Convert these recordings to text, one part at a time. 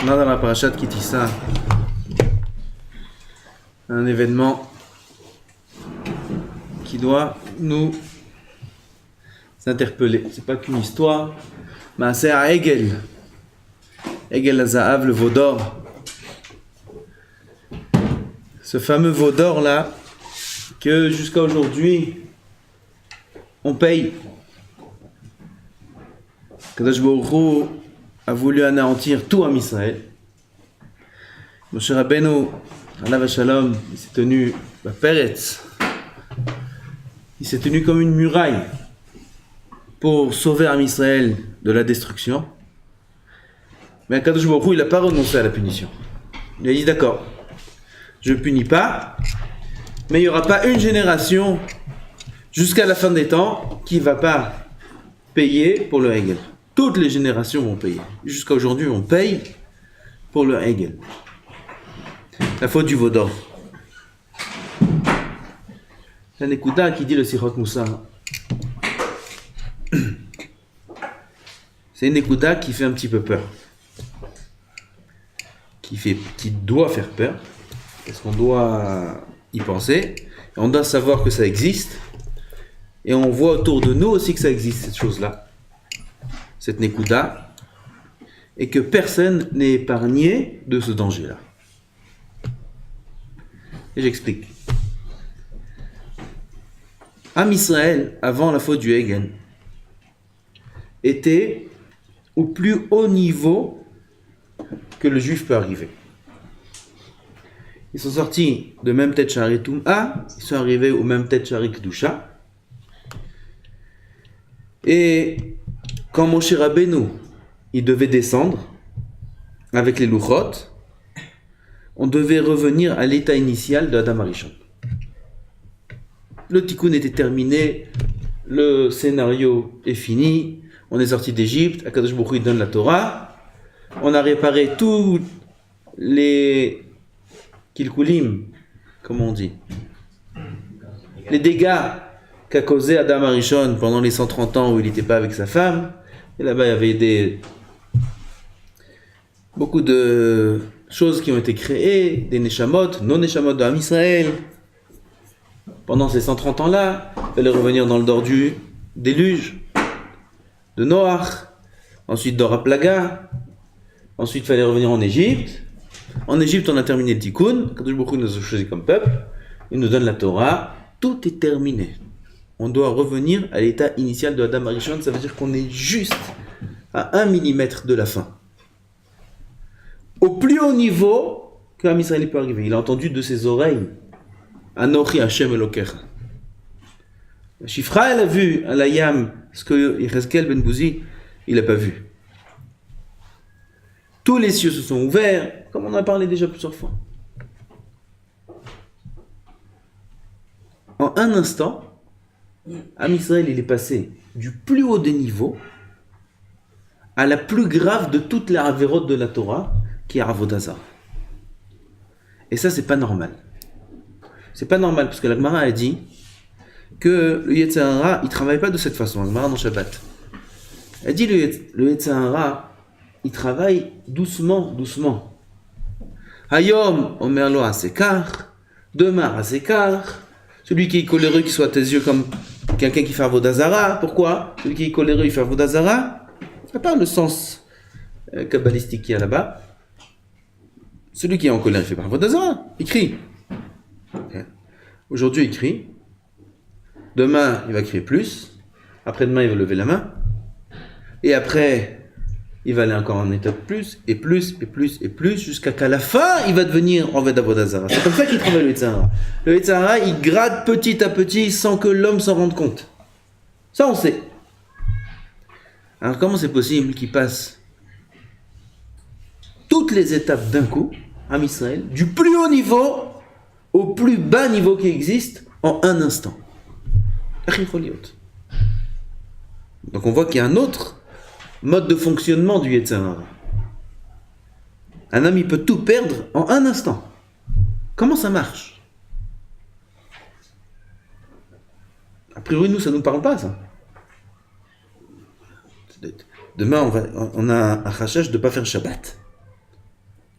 On a dans la parasha de Kitissa un événement qui doit nous interpeller. C'est pas qu'une histoire, mais c'est à Egel. Egel Azahav, le veau d'or. Ce fameux veau d'or là, que jusqu'à aujourd'hui, on paye. Kadosh Baruch Hu a voulu anéantir tout Am Israël. Moshe Rabbeinu, Alav Shalom, il s'est tenu Peretz. Il s'est tenu comme une muraille pour sauver Am Israël de la destruction. Mais Kadosh Baruch Hu, il n'a pas renoncé à la punition. Il a dit d'accord, je ne punis pas, mais il n'y aura pas une génération jusqu'à la fin des temps qui ne va pas payer pour le Hegel. Toutes les générations vont payer. Jusqu'à aujourd'hui, on paye pour le Hegel. La faute du veau d'or. C'est un écouta qui dit le Sirot Moussa. C'est une écouta qui fait un petit peu peur. Qui doit faire peur. Parce qu'on doit y penser. Et on doit savoir que ça existe. Et on voit autour de nous aussi que ça existe, cette chose-là. Cette Nekuda. Et que personne n'est épargné de ce danger-là. Et j'explique. Am Israël, avant la faute du Hegel, était au plus haut niveau que le juif peut arriver. Ils sont sortis de même tête Shari Tum'a, ils sont arrivés au même tête Shari Kedusha. Et quand Moshe Rabbeinu, il devait descendre avec les Luchot, on devait revenir à l'état initial de Adam Arishon. Le tikkun était terminé, le scénario est fini, on est sorti d'Égypte, Akadosh Baruch Hu donne la Torah, on a réparé tous les kilkulim, comment on dit, les dégâts qu'a causé Adam Arishon pendant les 130 ans où il n'était pas avec sa femme. Et là-bas, il y avait beaucoup de choses qui ont été créées, des neshamot, non neshamot de Am Israël. Pendant ces 130 ans-là, il fallait revenir dans le dor du déluge, de Noach, ensuite Dor HaPlaga, ensuite il fallait revenir en Égypte. En Égypte, on a terminé le tikkun, Kadosh Baruch Hu nous a choisi comme peuple, il nous donne la Torah, tout est terminé. On doit revenir à l'état initial de Adam Arishon, ça veut dire qu'on est juste à 1 millimètre de la fin. Au plus haut niveau que Am Israël peut arriver. Il a entendu de ses oreilles Anochi Hashem Elokecha. Shifra, elle a vu à la Yam ce que Yechezkel ben Bouzi, il n'a pas vu. Tous les cieux se sont ouverts, comme on en a parlé déjà plusieurs fois. En un instant, Am Israël, il est passé du plus haut des niveaux à la plus grave de toutes les avérotes de la Torah, qui est Avodah Zarah. Et ça, c'est pas normal. C'est pas normal, parce que la Gemara a dit que le Yetzer Hara, il travaille pas de cette façon, la Gemara dans Shabbat. Elle dit le Yetzer Hara, il travaille doucement, doucement. Hayom, Omer lo Hasekar, demain Hasekar, celui qui est coléreux, qui soit à tes yeux comme quelqu'un qui fait Avodah Zarah. Pourquoi? Celui qui est coléreux, il fait Avodah Zarah. À part le sens kabbalistique qu'il y a là-bas. Celui qui est en colère, il fait pas Avodah Zarah. Il crie. Aujourd'hui, il crie. Demain, il va crier plus. Après-demain, il va lever la main. Et après, il va aller encore en état de plus, et plus, et plus, et plus, jusqu'à qu'à la fin, il va devenir en fait Avodah Zarah. C'est comme ça qu'il travaille le Yetzer Hara. Le Yetzer Hara, il gratte petit à petit sans que l'homme s'en rende compte. Ça, on sait. Alors, comment c'est possible qu'il passe toutes les étapes d'un coup, Am Israël, du plus haut niveau au plus bas niveau qui existe, en un instant? Donc on voit qu'il y a un autre mode de fonctionnement du Yetzer Hara. Un homme, il peut tout perdre en un instant. Comment ça marche? A priori, nous, ça ne nous parle pas, ça. Demain, on a un rachage de ne pas faire Shabbat.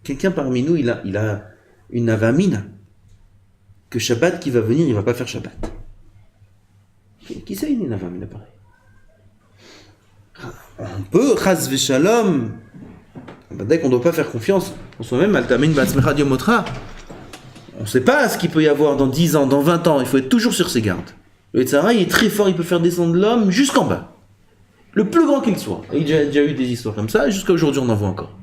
Quelqu'un parmi nous, il a une avamina. Que Shabbat qui va venir, il ne va pas faire Shabbat. Qui c'est une avamina pareil? On peut, chas v'shalom, dès qu'on ne doit pas faire confiance en soi-même, altamin b'atzmecha diomotra. On ne sait pas ce qu'il peut y avoir dans 10 ans, dans 20 ans, il faut être toujours sur ses gardes. Le Yetzirah, il est très fort, il peut faire descendre l'homme jusqu'en bas. Le plus grand qu'il soit. Et il y a déjà eu des histoires comme ça, et jusqu'à aujourd'hui on en voit encore.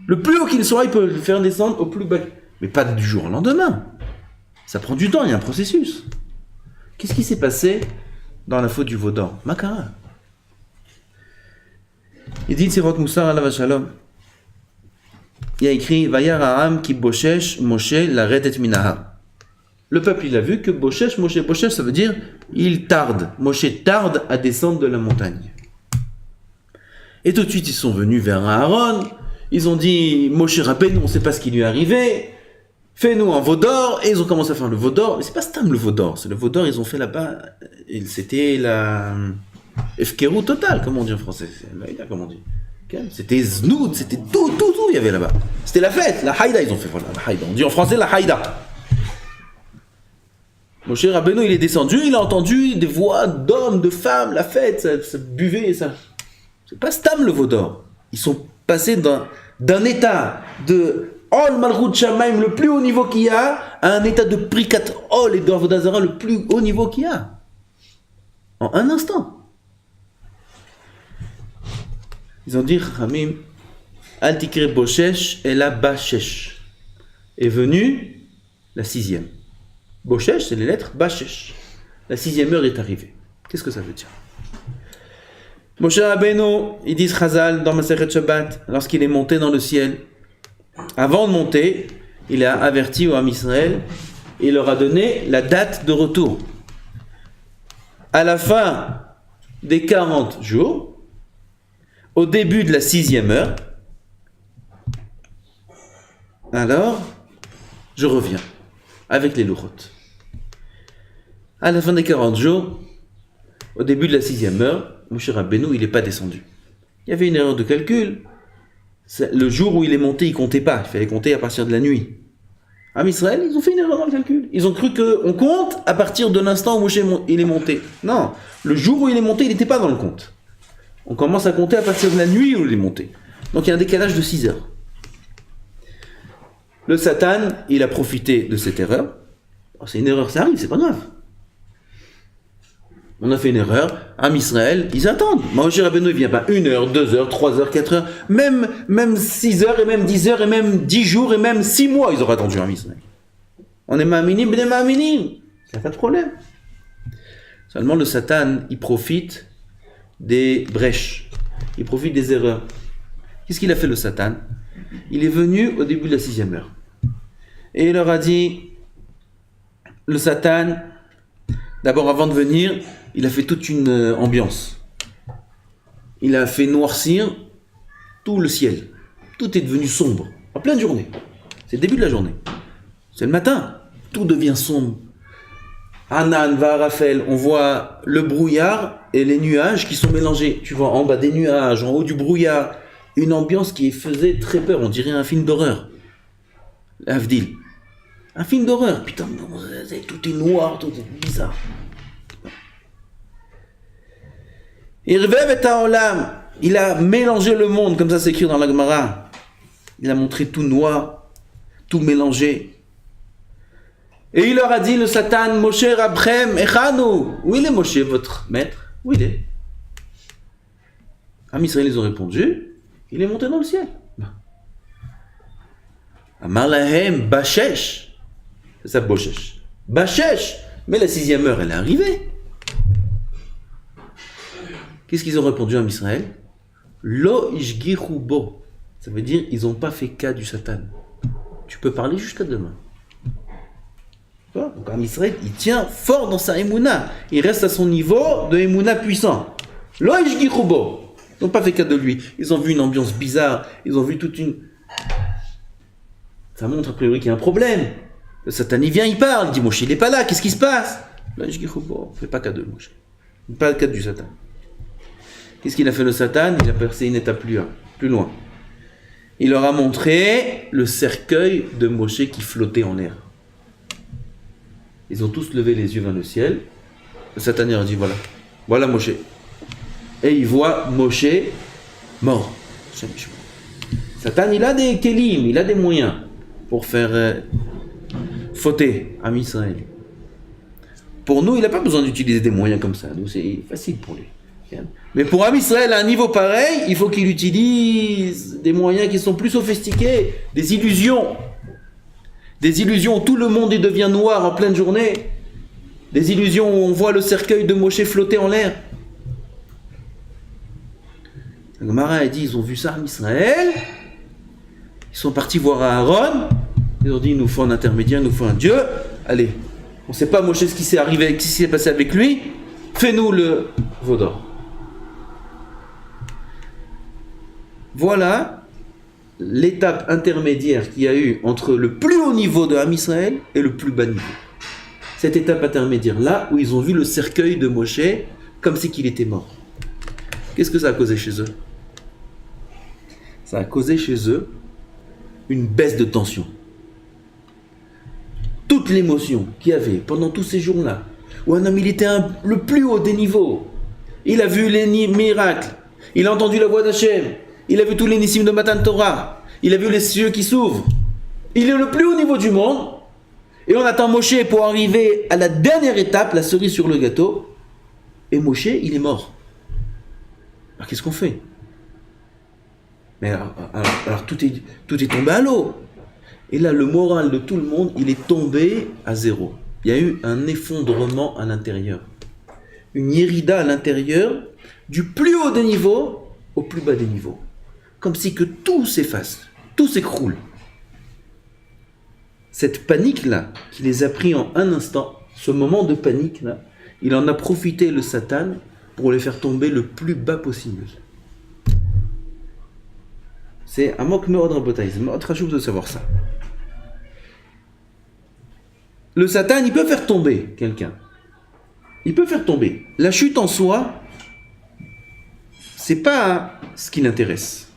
Le plus haut qu'il soit, il peut le faire descendre au plus bas. Mais pas du jour au lendemain. Ça prend du temps, il y a un processus. Qu'est-ce qui s'est passé dans la faute du veau d'or? Makara. Il dit Tzirot Moussar alav shalom. Il y a écrit Vayar Aram ki boshesh Moshe laredet minahar. Le peuple il a vu que boshesh Moshe ça veut dire il tarde. Moshe tarde à descendre de la montagne. Et tout de suite ils sont venus vers Aaron. Ils ont dit Moshe Rabbeinu, on ne sait pas ce qui lui est arrivé. Fais-nous un veau d'or. Et ils ont commencé à faire le veau d'or. Mais c'est pas Stam le veau d'or. C'est le veau d'or ils ont fait là-bas. C'était la Efkerou total, comme on dit en français. Comment on dit? C'était znoud, c'était tout il y avait là-bas. C'était la fête, la haïda, ils ont fait, voilà, la haïda. On dit en français la haïda. Moshe Rabbeinu, il est descendu, il a entendu des voix d'hommes, de femmes, la fête, ça buvait, ça. C'est pas Stam le veau d'or. Ils sont passés d'un état de Ol Malchut Shamaim, le plus haut niveau qu'il y a, à un état de Prikat Ol et d'Avodah Zara, le plus haut niveau qu'il y a. En un instant. Ils ont dit, Hamim, Al Tikre Boshesh et la Bashesh. Est venue la 6e. Boshesh, c'est les lettres Bashesh. La 6e heure est arrivée. Qu'est-ce que ça veut dire? Moshe Rabbeinu, ils disent Chazal dans Masechet Shabbat, lorsqu'il est monté dans le ciel, avant de monter, il a averti au Ham Israël, il leur a donné la date de retour. À la fin des 40 jours, au début de la 6e heure, alors, je reviens avec les louchotes. À la fin des 40 jours, au début de la 6e heure, Moshe Rabbeinu, il n'est pas descendu. Il y avait une erreur de calcul. Le jour où il est monté, il ne comptait pas. Il fallait compter à partir de la nuit. Ham Israël, ils ont fait une erreur dans le calcul. Ils ont cru qu'on compte à partir de l'instant où Moshe il est monté. Non, le jour où il est monté, il n'était pas dans le compte. On commence à compter à partir de la nuit où il est monté. Donc il y a un décalage de 6 heures. Le Satan, il a profité de cette erreur. Alors, c'est une erreur, ça arrive, c'est pas grave. On a fait une erreur, Ham Israël, ils attendent. Moshe Rabbeinu, il vient pas 1 heure, 2 heures, 3 heures, 4 heures, même 6 heures, et même 10 heures, et même 10 jours, et même 6 mois, ils auraient attendu Ham Israël. On est ma'aminim, b'nei ma'aminim. Il n'y a pas de problème. Seulement le Satan, il profite des brèches. Il profite des erreurs. Qu'est-ce qu'il a fait le Satan? Il est venu au début de la 6e heure. Et il leur a dit, le Satan, d'abord avant de venir, il a fait toute une ambiance. Il a fait noircir tout le ciel. Tout est devenu sombre, en pleine journée. C'est le début de la journée. C'est le matin. Tout devient sombre. Hanan, Varafel, on voit le brouillard et les nuages qui sont mélangés. Tu vois en bas des nuages, en haut du brouillard, une ambiance qui faisait très peur. On dirait un film d'horreur. Avdil. Un film d'horreur. Putain, tout est noir, tout est bizarre. Il a mélangé le monde, comme ça c'est écrit dans la Gemara. Il a montré tout noir, tout mélangé. Et il leur a dit, le Satan, Moshe Rabchem, Echanu. Où il est Moshe, votre maître? Où il est? Ham Israël, ils ont répondu, il est monté dans le ciel. Amar lahem Bashesh. C'est ça, Boshesh. Bashesh. Mais la 6e heure, elle est arrivée. Qu'est-ce qu'ils ont répondu à Israël? Lo ishgichu bo. Ça veut dire, ils n'ont pas fait cas du Satan. Tu peux parler jusqu'à demain. Donc Ham Israël, il tient fort dans sa émouna. Il reste à son niveau de émouna puissant. Lo ishgichu bo. Ils n'ont pas fait cas de lui. Ils ont vu une ambiance bizarre. Ils ont vu toute une... Ça montre a priori qu'il y a un problème. Le Satan, il vient, il parle. Il dit, Moshe, il n'est pas là. Qu'est-ce qui se passe? Là, je dis, bon, fais pas cas de Moshe. Pas cas du Satan. Qu'est-ce qu'il a fait le Satan? Il a percé une étape plus loin. Il leur a montré le cercueil de Moshe qui flottait en l'air. Ils ont tous levé les yeux vers le ciel. Le Satan leur dit voilà Moshe. Et ils voient Moshe mort. Satan, il a des kélim, il a des moyens pour faire fauter Am Israël. Pour nous, il n'a pas besoin d'utiliser des moyens comme ça. Nous, c'est facile pour lui. Mais pour Am Israël, à un niveau pareil, il faut qu'il utilise des moyens qui sont plus sophistiqués, des illusions. Des illusions où tout le monde y devient noir en pleine journée. Des illusions où on voit le cercueil de Moshe flotter en l'air. La Gemara a dit, ils ont vu ça en Israël. Ils sont partis voir Aaron. Ils ont dit, il nous faut un intermédiaire, il nous faut un Dieu. Allez, on ne sait pas Moshe ce qui s'est arrivé, ce qui s'est passé avec lui. Fais-nous le veau d'or. Voilà l'étape intermédiaire qu'il y a eu entre le plus haut niveau de Am Israël et le plus bas niveau. Cette étape intermédiaire là où ils ont vu le cercueil de Moshe comme si qu'il était mort. Qu'est-ce que ça a causé chez eux? Ça a causé chez eux une baisse de tension. Toute l'émotion qu'il y avait pendant tous ces jours-là, où un homme il était le plus haut des niveaux, il a vu les miracles, il a entendu la voix d'Hachem, il a vu tous les nissim de Matan Torah, il a vu les cieux qui s'ouvrent, il est le plus haut niveau du monde, et on attend Moshe pour arriver à la dernière étape, la cerise sur le gâteau, et Moshe il est mort. Alors qu'est-ce qu'on fait? Mais alors tout est tombé à l'eau. Et là, le moral de tout le monde, il est tombé à zéro. Il y a eu un effondrement à l'intérieur. Une yérida à l'intérieur, du plus haut des niveaux au plus bas des niveaux. Comme si que tout s'efface, tout s'écroule. Cette panique-là, qui les a pris en un instant, ce moment de panique-là, il en a profité le Satan pour les faire tomber le plus bas possible. C'est un manque de rabotaïs, c'est autre chose de savoir ça. Le Satan, il peut faire tomber quelqu'un. Il peut faire tomber. La chute en soi, c'est pas ce qui l'intéresse.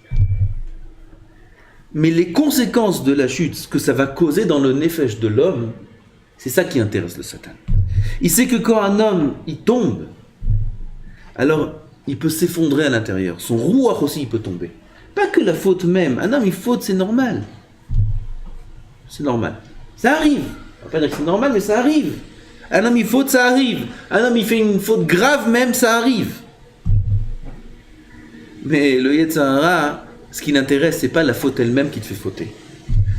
Mais les conséquences de la chute, ce que ça va causer dans le nefesh de l'homme, c'est ça qui intéresse le Satan. Il sait que quand un homme, il tombe, alors il peut s'effondrer à l'intérieur. Son rouach aussi, il peut tomber. Pas que la faute même. Un homme, il faute, c'est normal. C'est normal. Ça arrive. On va pas dire que c'est normal, mais ça arrive. Un homme, il faute, ça arrive. Un homme, il fait une faute grave même, ça arrive. Mais le Yetzer Hara, ce qui l'intéresse, c'est pas la faute elle-même qui te fait fauter.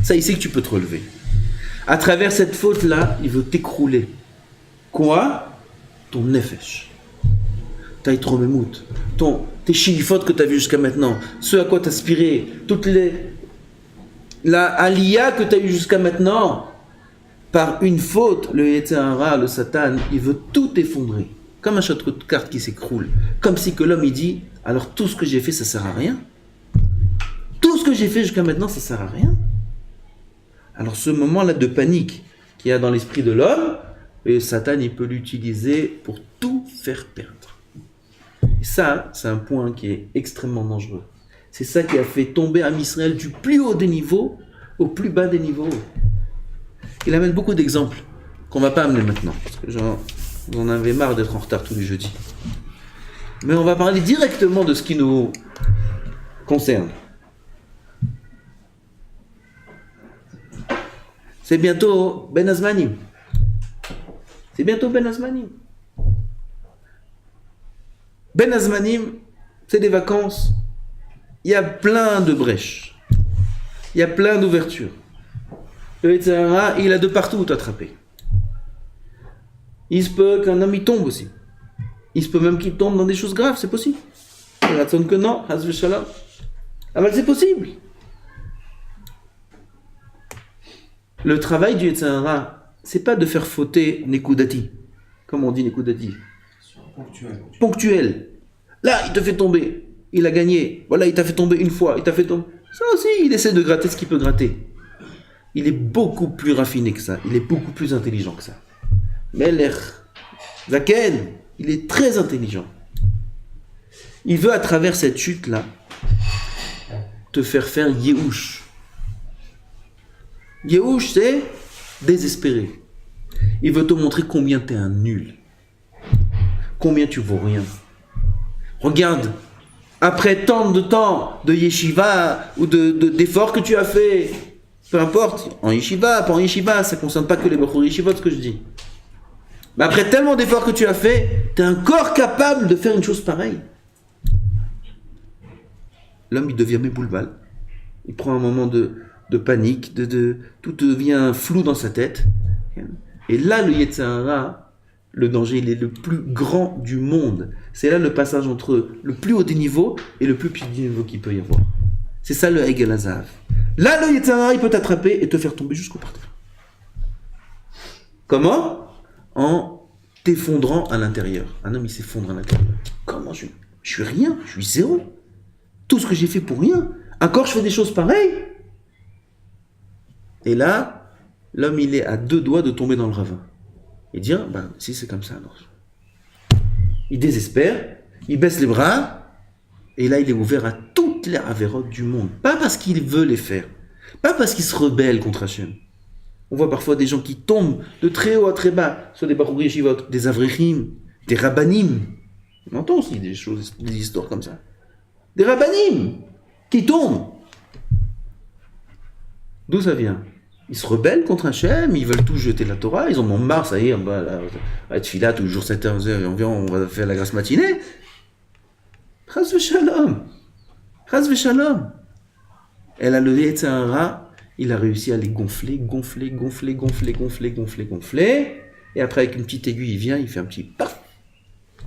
Ça, il sait que tu peux te relever. À travers cette faute-là, il veut t'écrouler. Quoi? Ton nefesh. Ta hitromemout. Tes chilifot que tu as vu jusqu'à maintenant. Ce à quoi tu aspirais. La aliyah que tu as eu jusqu'à maintenant. Par une faute, le Yetzer Hara, le Satan, il veut tout effondrer. Comme un château de cartes qui s'écroule. Comme si que l'homme, il dit, alors tout ce que j'ai fait, ça sert à rien. Tout ce que j'ai fait jusqu'à maintenant, ça sert à rien. Alors ce moment-là de panique qu'il y a dans l'esprit de l'homme, le Satan, il peut l'utiliser pour tout faire perdre. Et ça, c'est un point qui est extrêmement dangereux. C'est ça qui a fait tomber Am Israël du plus haut des niveaux au plus bas des niveaux. Il amène beaucoup d'exemples qu'on ne va pas amener maintenant, parce que j'en avais marre d'être en retard tous les jeudis. Mais on va parler directement de ce qui nous concerne. C'est bientôt Ben Azmanim. C'est bientôt Ben Azmanim. Ben Azmanim, c'est des vacances. Il y a plein de brèches. Il y a plein d'ouvertures. Le Yetzer Hara, il a de partout où t'attraper. Il se peut qu'un homme y tombe aussi. Il se peut même qu'il tombe dans des choses graves, c'est possible. Que non, ah ben c'est possible. Le travail du Yetzer Hara, c'est pas de faire fauter Nekudati. Comme on dit Nekudati. Ponctuel. Là, il te fait tomber. Il a gagné. Voilà, il t'a fait tomber une fois. Il t'a fait tomber. Ça aussi, il essaie de gratter ce qu'il peut gratter. Il est beaucoup plus raffiné que ça. Il est beaucoup plus intelligent que ça. Melech Zaken, il est très intelligent. Il veut, à travers cette chute-là, te faire faire Yehush. Yehush, c'est désespéré. Il veut te montrer combien tu es un nul. Combien tu vaux rien. Regarde, après tant de temps de yeshiva ou d'efforts que tu as fait, peu importe, en yeshiva, pas en yeshiva, ça ne concerne pas que les bachur yeshiva, ce que je dis. Mais après tellement d'efforts que tu as fait, tu es encore capable de faire une chose pareille. L'homme, il devient méboulbal. Il prend un moment de panique, tout devient flou dans sa tête. Et là, le Yetzer Hara, le danger, il est le plus grand du monde. C'est là le passage entre le plus haut des niveaux et le plus petit niveau qu'il peut y avoir. C'est ça le Egel Hazav. Là, le Yetzer Hara, il peut t'attraper et te faire tomber jusqu'au par terre. Comment ? En t'effondrant à l'intérieur. Un homme, il s'effondre à l'intérieur. Comment je suis rien, je suis zéro. Tout ce que j'ai fait pour rien. Encore, je fais des choses pareilles. Et là, l'homme, il est à 2 doigts de tomber dans le ravin. Et dire, si c'est comme ça, alors. Il désespère, il baisse les bras, et là, il est ouvert à toutes les avérotes du monde. Pas parce qu'il veut les faire, pas parce qu'il se rebelle contre Hachem. On voit parfois des gens qui tombent de très haut à très bas, sur des bachur yeshivot, des avrichim, des rabbanim. On entend aussi des choses, des histoires comme ça. Des rabbanim qui tombent. D'où ça vient ? Ils se rebellent contre Hachem, ils veulent tout jeter de la Torah, ils en ont marre, ça y est, à Tfila, toujours 7h environ, on va faire la grasse matinée. Chas v'shalom. Chas v'shalom. Elle a le Yetzer Hara, il a réussi à les gonfler. Et après, avec une petite aiguille, il vient, il fait un petit paf.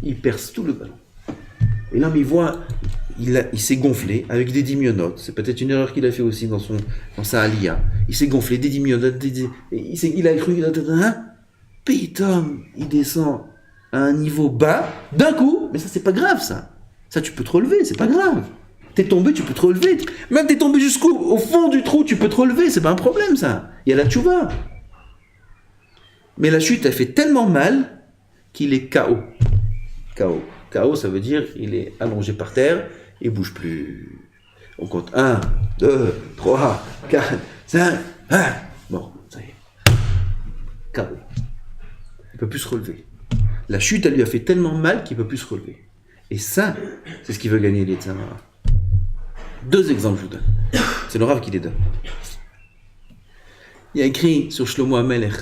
Il perce tout le ballon. Et l'homme, il voit, il s'est gonflé avec des dimionotes. C'est peut-être une erreur qu'il a fait aussi dans sa aliyah. Il s'est gonflé des dimionotes. Il a cru, Pitom, il descend à un niveau bas, d'un coup, mais ça, c'est pas grave, ça. Ça, tu peux te relever, c'est pas grave. T'es tombé, tu peux te relever. Même t'es tombé au fond du trou, tu peux te relever, c'est pas un problème, ça. Il y a la tchouva. Mais la chute a fait tellement mal qu'il est KO. KO, ça veut dire il est allongé par terre, il bouge plus. On compte 1, 2, 3, 4, 5, 1. Bon, ça y est. KO. Il ne peut plus se relever. La chute, elle lui a fait tellement mal qu'il ne peut plus se relever. Et ça, c'est ce qui veut gagner les Yetzer Hara. 2 exemples, je vous donne. C'est le Rav qui les donne. Il y a écrit sur Shlomo HaMelech.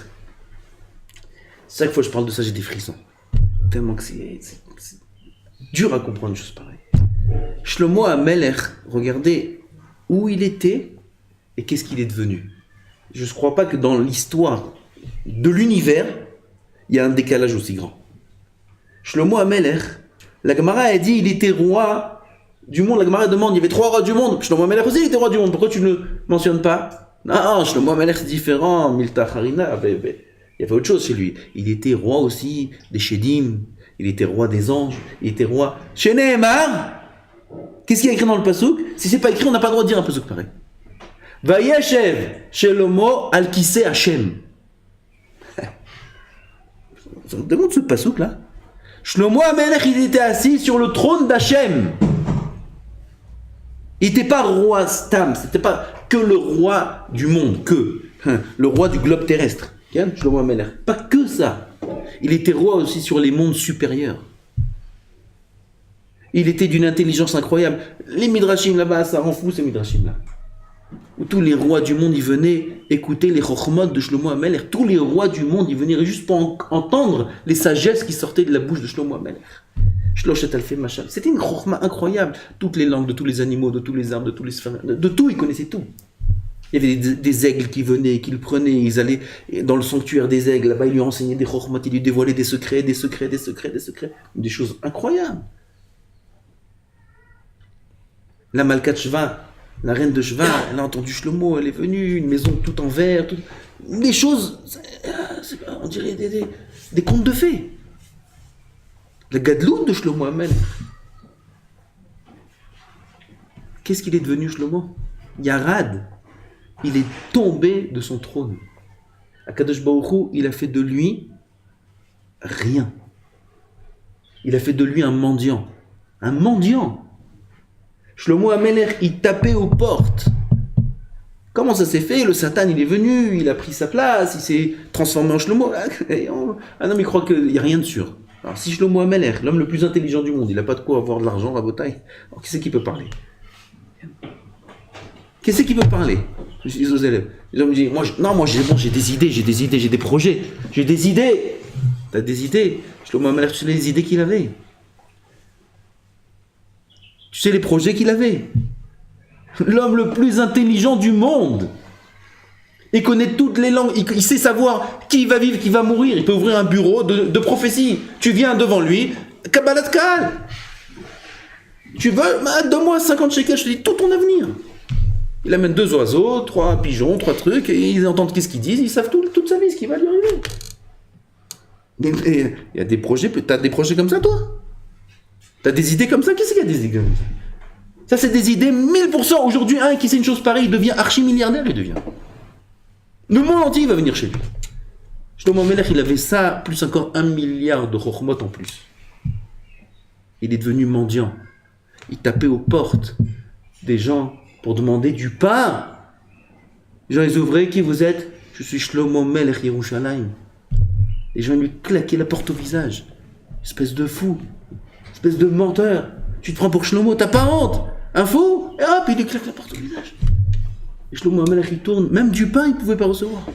Chaque fois que je parle de ça, j'ai des frissons. Tellement que c'est dur à comprendre une chose pareille. Shlomo HaMelech, regardez où il était et qu'est-ce qu'il est devenu. Je ne crois pas que dans l'histoire de l'univers, il y a un décalage aussi grand. Shlomo HaMelech, la Gemara a dit il était roi du monde. La Gemara demande il y avait 3 rois du monde. Shlomo HaMelech aussi il était roi du monde. Pourquoi tu ne le mentionnes pas ? Non, Shlomo HaMelech c'est différent. Milta Harina, il y avait autre chose chez lui. Il était roi aussi des Shedim. Il était roi des anges, il était roi. Chez Nehemar, qu'est-ce qu'il y a écrit dans le pasouk ? Si c'est pas écrit, on n'a pas le droit de dire un pasouk pareil. Vayeshev Shelomo al Kiseh Hashem. Ça me demande ce pasouk là. Shlomo HaMelech, il était assis sur le trône d'Hachem. Il n'était pas roi Stam, c'était pas que le roi du monde, le roi du globe terrestre. Shlomo HaMelech, pas que ça. Il était roi aussi sur les mondes supérieurs. Il était d'une intelligence incroyable. Les Midrashim là-bas, ça rend fou ces Midrashim là. Où tous les rois du monde, ils venaient écouter les Chochmot de Shlomo HaMelech. Tous les rois du monde, ils venaient juste pour entendre les sagesses qui sortaient de la bouche de Shlomo HaMelech. Shloshet Alfei Mashal. C'était une Chochma incroyable. Toutes les langues, de tous les animaux, de tous les arbres, de tous les sphères, de tout, ils connaissaient tout. Il y avait des aigles qui venaient, qui le prenaient, ils allaient dans le sanctuaire des aigles, là-bas ils lui enseignaient des chokhmot, ils lui dévoilaient des secrets, des choses incroyables. La Malkat Shva, la reine de Shva, elle a entendu Shlomo, elle est venue, une maison toute en verre, des choses, on dirait des contes de fées. La gadlout de Shlomo Amen. Qu'est-ce qu'il est devenu Shlomo ? Yarad. Il est tombé de son trône. Akadosh Baruch Hu, il a fait de lui rien. Il a fait de lui un mendiant. Un mendiant. Shlomo Amelech, il tapait aux portes. Comment ça s'est fait? Le Satan, il est venu, il a pris sa place, il s'est transformé en Shlomo. Ah non, mais il croit qu'il n'y a rien de sûr. Alors, si Shlomo Amelech, l'homme le plus intelligent du monde, il n'a pas de quoi avoir de l'argent, Rabotai, alors qui c'est qui peut parler? Qui c'est qui peut parler? Je dis aux élèves. Les hommes me disent, moi, j'ai des idées, j'ai des projets, j'ai des idées. T'as des idées? Shlomo Amelech, tu sais les idées qu'il avait? Tu sais les projets qu'il avait? L'homme le plus intelligent du monde. Il connaît toutes les langues. Il sait savoir qui va vivre, qui va mourir. Il peut ouvrir un bureau de prophétie. Tu viens devant lui. Kabbalat Kal. Tu veux, donne-moi 50 shekels, je te dis tout ton avenir. Il amène 2 oiseaux, 3 pigeons, 3 trucs, et ils entendent qu'est-ce qu'ils disent. Ils savent toute sa vie, ce qui va lui arriver. Il y a des projets, t'as des projets comme ça, toi? T'as des idées comme ça? Qu'est-ce qu'il y a des idées comme ça? Ça, c'est des idées 1000%. Aujourd'hui, un qui sait une chose pareille, il devient archi-milliardaire, il devient. Le monde entier va venir chez lui. Shlomo Amelech, il avait ça, plus encore 1 milliard de chokhmot en plus. Il est devenu mendiant. Il tapait aux portes des gens pour demander du pain. Les gens, ils ouvraient, qui vous êtes? Je suis Shlomo Amelech Yerushalayim. Les gens lui claquaient la porte au visage. Espèce de fou. Espèce de menteur. Tu te prends pour Shlomo, t'as pas honte? Un fou? Et hop, il lui claque la porte au visage. Et Shlomo Amelech, il tourne. Même du pain, il ne pouvait pas recevoir.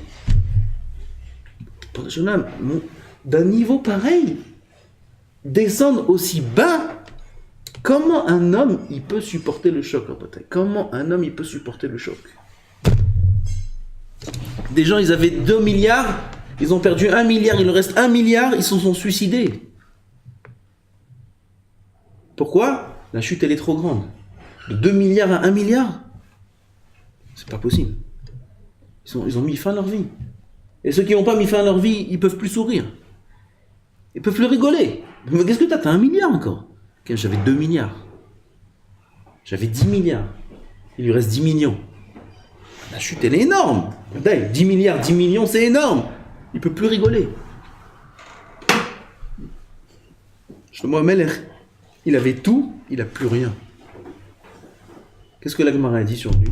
Pour un homme, d'un niveau pareil, descendre aussi bas, comment un homme, il peut supporter le choc? Comment un homme, il peut supporter le choc? Des gens, ils avaient 2 milliards, ils ont perdu 1 milliard, il leur reste 1 milliard, ils se sont suicidés. Pourquoi? La chute, elle est trop grande. De 2 milliards à 1 milliard, c'est pas possible. Ils ont mis fin à leur vie. Et ceux qui n'ont pas mis fin à leur vie, ils peuvent plus sourire. Ils peuvent plus rigoler. Mais qu'est-ce que t'as? T'as 1 milliard encore. Okay, j'avais 2 milliards. J'avais 10 milliards. Il lui reste 10 millions. La chute, elle est énorme. 10 milliards, 10 millions, c'est énorme. Il peut plus rigoler. Shlomo Amelech, il avait tout, il n'a plus rien. Qu'est-ce que la Gemara a dit sur lui?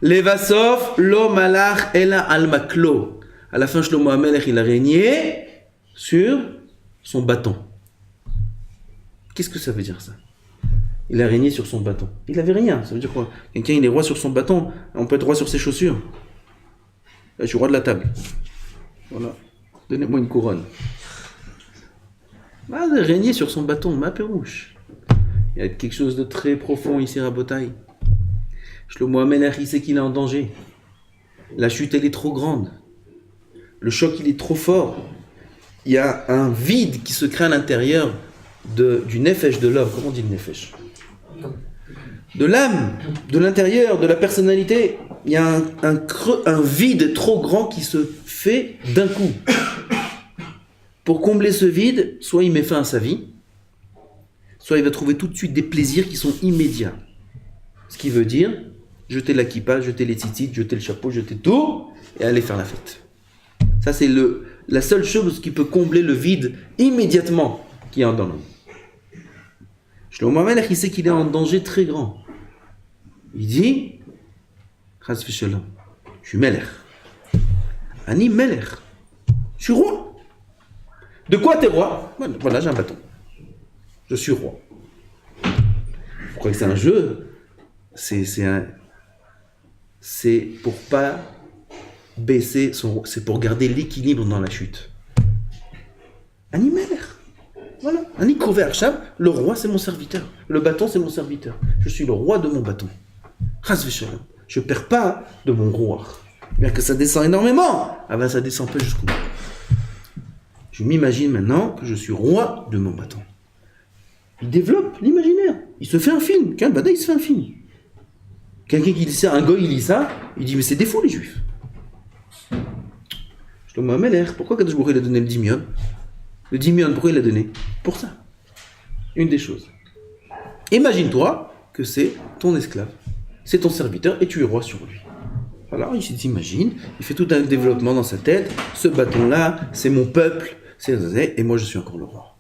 Levasof lo malach ela al maklo. À la fin, Shlomo Amelech, il a régné sur son bâton. Qu'est-ce que ça veut dire ça? Il a régné sur son bâton. Il n'avait rien. Ça veut dire quoi? Quelqu'un, il est roi sur son bâton. On peut être roi sur ses chaussures. Là, je suis roi de la table. Voilà. Donnez-moi une couronne. Ah, il a régné sur son bâton. Ma pérouche. Il y a quelque chose de très profond ici, Rabotai. Shlomo Amelech, il sait qu'il est en danger. La chute, elle est trop grande. Le choc, il est trop fort. Il y a un vide qui se crée à l'intérieur du nefesh de l'homme. Comment on dit le nefesh? De l'âme, de l'intérieur, de la personnalité. Il y a un creux, un vide trop grand qui se fait d'un coup. Pour combler ce vide, soit il met fin à sa vie, soit il va trouver tout de suite des plaisirs qui sont immédiats. Ce qui veut dire jeter la kippa, jeter les tzitzit, jeter le chapeau, jeter tout, et aller faire la fête. Ça, c'est la seule chose qui peut combler le vide immédiatement qui est dans l'homme. Shlomo Amelech, il sait qu'il est en danger très grand. Il dit, Chas v'shalom, je suis Melech. Ani Melech. Je suis roi. De quoi t'es roi? Voilà, j'ai un bâton. Je suis roi. Vous croyez que c'est un jeu? C'est pour pas baisser c'est pour garder l'équilibre dans la chute. Ani Melech. Voilà. Ani Kroveh Arsham, le roi c'est mon serviteur. Le bâton c'est mon serviteur. Je suis le roi de mon bâton. Chas v'shalom. Je ne perds pas de mon roi. Bien que ça descend énormément. Ah ben ça descend pas jusqu'au bout. Je m'imagine maintenant que je suis roi de mon bâton. Il développe l'imaginaire. Il se fait un film. Qu'un bada, il se fait un film. Quelqu'un qui lit ça, un goy, il lit ça, il dit mais c'est des fous les juifs. Shlomo Amelech, pourquoi Kadosh Baruch Hu, il a donné le dimion? Le dimion, pourquoi il l'a donné? Pour ça. Une des choses. Imagine-toi que c'est ton esclave, c'est ton serviteur et tu es roi sur lui. Alors il s'imagine, il fait tout un développement dans sa tête, ce bâton-là, c'est mon peuple, et moi je suis encore le roi.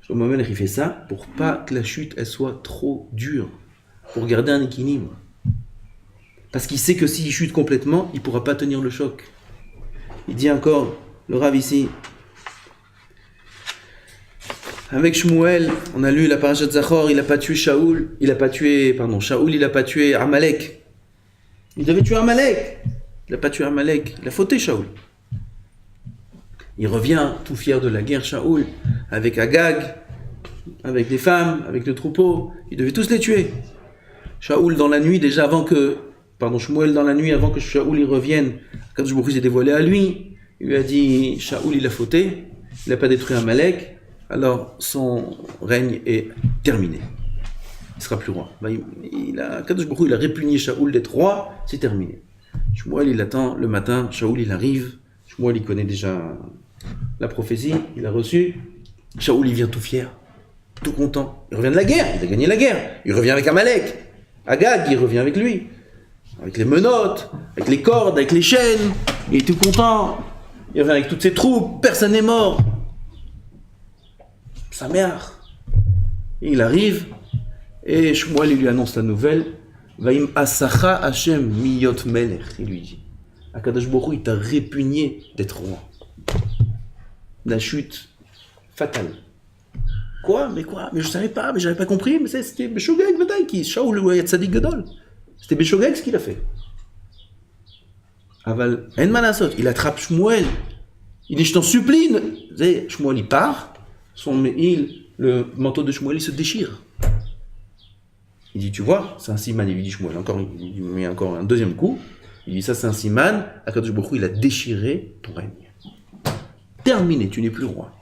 Shlomo Amelech, il fait ça pour pas que la chute elle soit trop dure, pour garder un équilibre. Parce qu'il sait que s'il chute complètement, il pourra pas tenir le choc. Il dit encore, le Rav ici, avec Shmuel, on a lu la parashat Zachor, il a pas tué Shaoul, Shaoul il a pas tué Amalek. Il devait tuer Amalek. Il a pas tué Amalek, il a fauté Shaoul. Il revient tout fier de la guerre, Shaoul, avec Agag, avec les femmes, avec le troupeau. Il devait tous les tuer. Shaoul dans la nuit, Shmuel dans la nuit, avant que Shaoul y revienne, quand Baruch Hu s'est dévoilé à lui, il lui a dit, Shaoul il a fauté, il n'a pas détruit Amalek, alors son règne est terminé. Il ne sera plus roi. Kadosh Baruch Hu, il a répugné Shaoul d'être roi, c'est terminé. Shmuel il attend le matin, Shaoul il arrive, Shmuel il connaît déjà la prophétie, il a reçu. Shaoul il vient tout fier, tout content. Il revient de la guerre, il a gagné la guerre. Il revient avec Amalek. Agag, il revient avec lui. Avec les menottes, avec les cordes, avec les chaînes. Il est tout content. Il revient avec toutes ses troupes, personne n'est mort. Sa mère. Et il arrive, et Shmuel il lui annonce la nouvelle. Vaim asacha Hashem miyot melech, il lui dit. Akadosh Baruch Hu, il t'a répugné d'être roi. La chute fatale. Quoi? Mais je savais pas, mais j'avais pas compris, mais c'était Beshogeg, Vadaï, qui Shaoul ou Tzadik Gadol. C'était Beshogeg ce qu'il a fait. Aval, En Manasot, il attrape Shmuel. Il dit, je t'en supplie. Shmuel, il part. Le manteau de Shmuel, il se déchire. Il dit, tu vois, c'est un siman. Il lui dit, Shmuel, il met encore un deuxième coup. Il dit, ça c'est un siman. Akadosh Baruch Hu, il a déchiré ton règne. Terminé, tu n'es plus roi.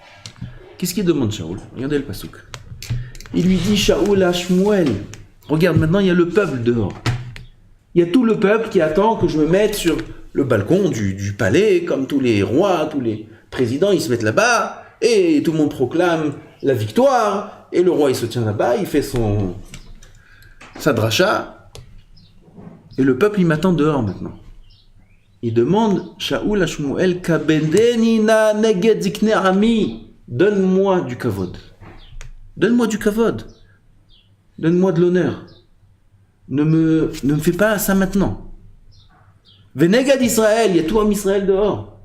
Qu'est-ce qu'il demande Shaoul? Regardez le pasouk. Il lui dit, Shaoul à Shmuel, regarde, maintenant il y a le peuple dehors. Il y a tout le peuple qui attend que je me mette sur le balcon du palais, comme tous les rois, tous les présidents, ils se mettent là-bas, et tout le monde proclame la victoire, et le roi il se tient là-bas, il fait sa dracha, et le peuple il m'attend dehors maintenant. Il demande, Shaoul à Shmuel, Kabendenina neged zikne ami, donne-moi du kavod. Donne-moi du kavod. Donne-moi de l'honneur. Ne me fais pas ça maintenant. Venegad Israël, il y a tout en Israël dehors.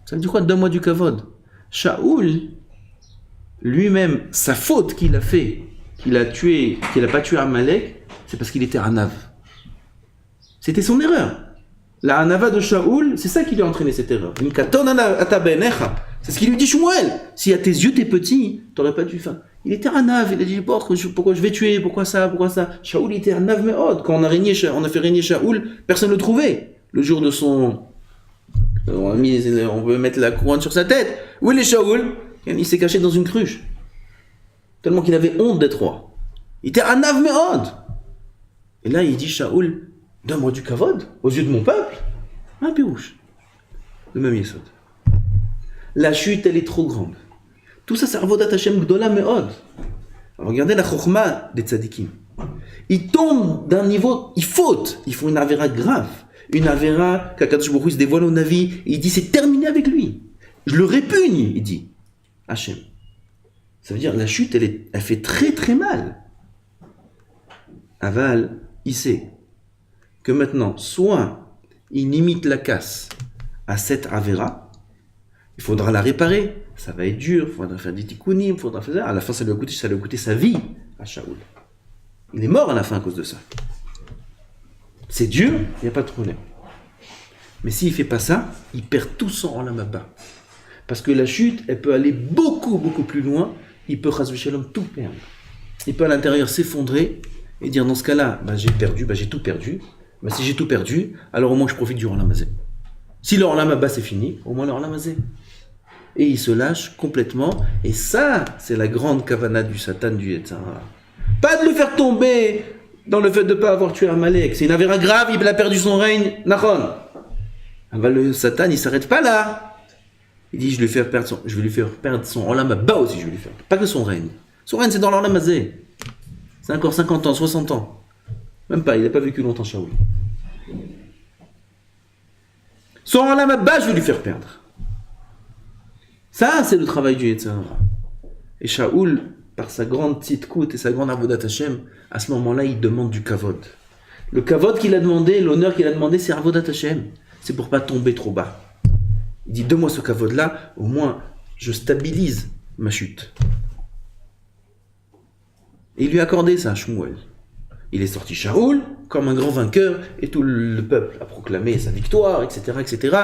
Ça veut dire quoi? Donne-moi du kavod. Shaoul, lui-même, sa faute qu'il a fait, qu'il n'a pas tué Amalek, c'est parce qu'il était Anav. C'était son erreur. La Hanava de Shaoul, c'est ça qui lui a entraîné cette erreur. C'est ce qu'il lui dit Shmuel. Si à tes yeux t'es petit, t'aurais pas dû faire. Il était Hanav, il a dit pourquoi je vais tuer, pourquoi ça. Shaoul était Hanav Meod. Quand on a fait régner Shaoul, personne ne le trouvait. Le jour de son. On veut mettre la couronne sur sa tête. Où est Shaoul? Il s'est caché dans une cruche. Tellement qu'il avait honte d'être roi. Il était Hanav Meod. Et là il dit Shaoul, donne-moi du kavod aux yeux de mon peuple. Un pirouche. Le même Yesod. La chute, elle est trop grande. Tout ça, c'est Avodat Hashem Gdola Meod. Regardez la Chokhma des Tzadikim. Ils tombent d'un niveau, ils fautent. Ils font une avéra grave. Une avéra qu'Akadosh Baruch Hu se dévoile au Navi. Et il dit, c'est terminé avec lui. Je le répugne, il dit. Hashem. Ça veut dire, la chute, elle fait très très mal. Aval, il sait que maintenant, soit il imite la casse à cette avéra, il faudra la réparer, ça va être dur, il faudra faire des tikkunim, il faudra faire ça. À la fin, ça lui a coûté sa vie à Shaoul. Il est mort à la fin à cause de ça. C'est dur, il n'y a pas de problème. Mais s'il ne fait pas ça, il perd tout son olam haba. Parce que la chute, elle peut aller beaucoup, beaucoup plus loin. Il peut, chas v'shalom, tout perdre. Il peut à l'intérieur s'effondrer et dire dans ce cas-là, j'ai perdu, j'ai tout perdu. Si j'ai tout perdu, alors au moins je profite du olam hazé. Si le olam haba c'est fini, au moins le olam hazé. Et il se lâche complètement. Et ça, c'est la grande kavana du Satan, du Yetzer Hara. Pas de le faire tomber dans le fait de ne pas avoir tué Amalek. C'est une avéra grave, il a perdu son règne. Nachon. Le Satan, il ne s'arrête pas là. Il dit, je vais lui faire perdre son olam haba aussi, je vais lui faire. Pas que son règne. Son règne, c'est dans l'olam hazé. C'est encore 50 ans, 60 ans. Même pas, il n'a pas vécu longtemps, Shaoul. Son olam haba, je vais lui faire perdre. Ça, c'est le travail du Yetzer Hara. Et Shaoul, par sa grande tzidkout et sa grande avodat Hashem, à ce moment-là, il demande du kavod. Le kavod qu'il a demandé, l'honneur qu'il a demandé, c'est avodat Hashem. C'est pour pas tomber trop bas. Il dit, donne-moi ce kavod-là, au moins, je stabilise ma chute. Et il lui a accordé ça, Shmuel. Il est sorti Shaoul comme un grand vainqueur et tout le peuple a proclamé sa victoire, etc., etc.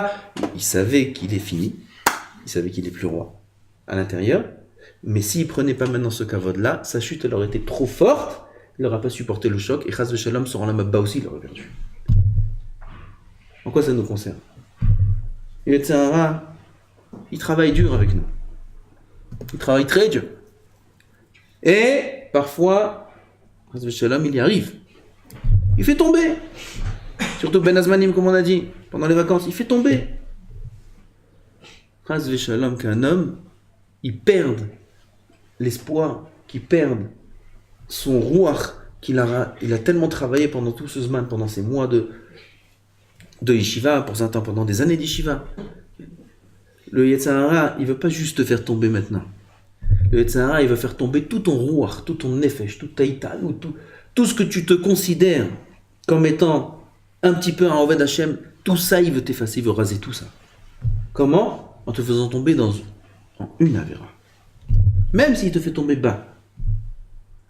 Il savait qu'il est fini, il savait qu'il n'est plus roi à l'intérieur, mais s'il prenait pas maintenant ce kavod-là, sa chute elle aurait été trop forte, il n'aurait pas supporté le choc et Chas v'Shalom sur la Mabba aussi, il aurait perdu. En quoi ça nous concerne? Et le Tzahara, il travaille dur avec nous. Il travaille très dur. Et parfois, Chas v'Shalom, il y arrive. Il fait tomber. Surtout Ben Azmanim, comme on a dit, pendant les vacances, il fait tomber. Chas v'Shalom, qu'un homme, il perde l'espoir, qu'il perde son rouach, il a tellement travaillé pendant tout ce zman, pendant ces mois de yeshiva, pour certains pendant des années d'yeshiva. Le Yetzer Hara, il ne veut pas juste te faire tomber maintenant. Le Yetzer Hara, il va faire tomber tout ton rouach, tout ton nefesh, tout ta ital, tout ce que tu te considères comme étant un petit peu un Oved Hashem, tout ça, il veut t'effacer, il veut raser tout ça. Comment? En te faisant tomber en une avéra. Même s'il te fait tomber bas.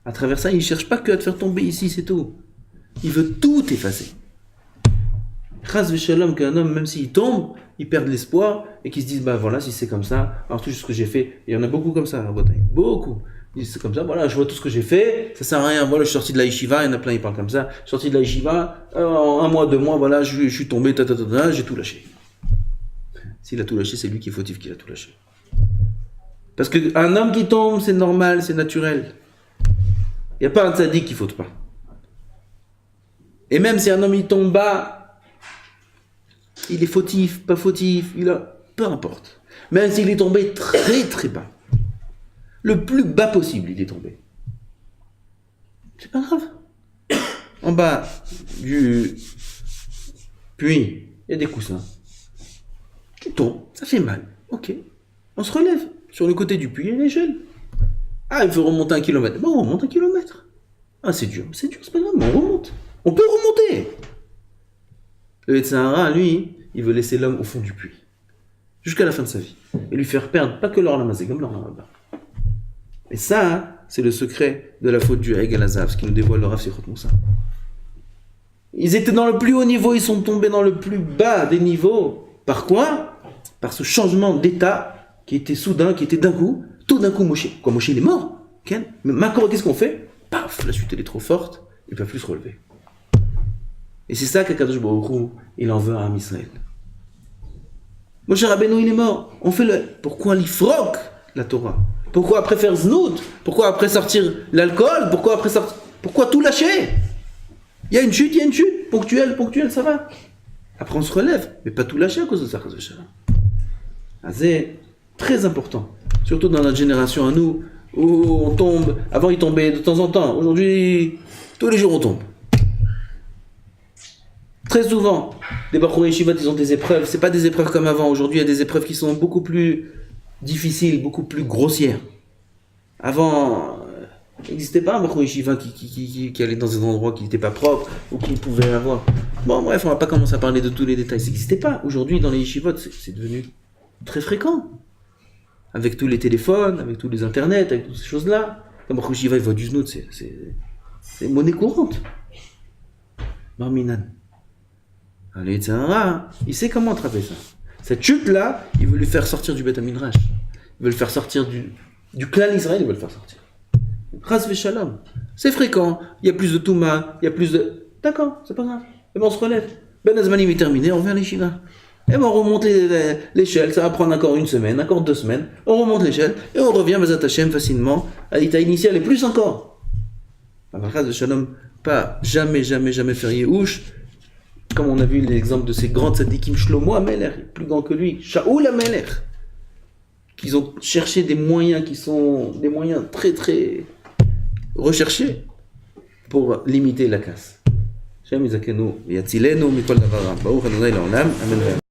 À travers ça, il ne cherche pas que à te faire tomber ici, c'est tout. Il veut tout effacer. Chas v'Shalom, qu'un homme, même s'il tombe, il perd l'espoir et qu'il se dise, bah voilà, si c'est comme ça, alors tout ce que j'ai fait, il y en a beaucoup comme ça à Bretagne, beaucoup. Ils disent, c'est comme ça, voilà, je vois tout ce que j'ai fait, ça sert à rien, voilà, je suis sorti de la yeshiva, il y en a plein, ils parlent comme ça, je suis sorti de la yeshiva, en un mois, 2 mois, voilà, je suis tombé, j'ai tout lâché. S'il a tout lâché, c'est lui qui est fautif qu'il a tout lâché. Parce qu'un homme qui tombe, c'est normal, c'est naturel. Il n'y a pas un tzaddik qui ne faute pas. Et même si un homme il tombe bas, il est fautif, pas fautif, peu importe. Même s'il est tombé très très bas, le plus bas possible il est tombé, c'est pas grave. En bas du puits, il y a des coussins. Tu tombes, ça fait mal, ok. On se relève. Sur le côté du puits, il y a une échelle. Ah, il faut remonter 1 kilomètre. Bon, on remonte 1 kilomètre. Ah, c'est dur, c'est pas grave, mais on remonte. On peut remonter. Le Yetzer Hara, lui, il veut laisser l'homme au fond du puits. Jusqu'à la fin de sa vie. Et lui faire perdre, pas que l'or lamasé, comme l'or lamabar. Et ça, c'est le secret de la faute du Ha'eg al-Azav, ce qui nous dévoile le Rav Sichot Moussa. Ils étaient dans le plus haut niveau, ils sont tombés dans le plus bas des niveaux. Par quoi? Par ce changement d'état qui était soudain, qui était d'un coup. Tout d'un coup, Moshe. Quoi, Moshe, il est mort? Mais Makor, qu'est-ce qu'on fait? Paf, la chute, elle est trop forte, il ne peut plus se relever. Et c'est ça qu'Akadosh Baruch Hu, il en veut à Am Israël. Moshe Rabbeinu, il est mort. On fait le... Pourquoi l'ifrok, la Torah? Pourquoi après faire znout? Pourquoi après sortir l'alcool? Pourquoi tout lâcher? Il y a une chute, ponctuelle, ça va. Après on se relève, mais pas tout lâcher à cause de ça. C'est très important. Surtout dans notre génération à nous, où on tombe, avant il tombait de temps en temps, aujourd'hui, tous les jours on tombe. Très souvent, les Bachorei Yeshivat, ils ont des épreuves, c'est pas des épreuves comme avant, aujourd'hui il y a des épreuves qui sont beaucoup plus difficiles, beaucoup plus grossières. Avant, il n'existait pas un Bachorei Yeshiva qui allait dans des endroits qui n'étaient pas propres, ou qui pouvait avoir... Bon bref, on va pas commencer à parler de tous les détails, ça n'existait pas. Aujourd'hui dans les Yeshivot, c'est devenu très fréquent. Avec tous les téléphones, avec tous les internets, avec toutes ces choses-là. Comme Bachorei Yeshiva, il voit du znout, c'est monnaie courante. Marminan. Le Yetzer Hara, il sait comment attraper ça. Cette chute-là, il veut lui faire sortir du Beth Midrash. Il veut le faire sortir du clan Israël, il veut le faire sortir. Chas v'Shalom. C'est fréquent, il y a plus de Touma, il y a plus de... D'accord, c'est pas grave. Et ben on se relève. Ben Azmanim est terminé, on revient à l'Yeshiva. Et ben on remonte l'échelle, ça va prendre encore 1 semaine, encore 2 semaines. On remonte l'échelle et on revient Bezat Hashem facilement à l'état initial et plus encore. Alors Chas v'Shalom, pas jamais faire Yehush. Comme on a vu l'exemple de ces grands tzadikim, Shlomo HaMelech, plus grand que lui, Shaoul HaMelech, qu'ils ont cherché des moyens qui sont des moyens très très recherchés pour limiter la casse. Shem Yizakenu Yatzilenu Mikol Davar Ra. Baruch Adonai Le'olam. Amen.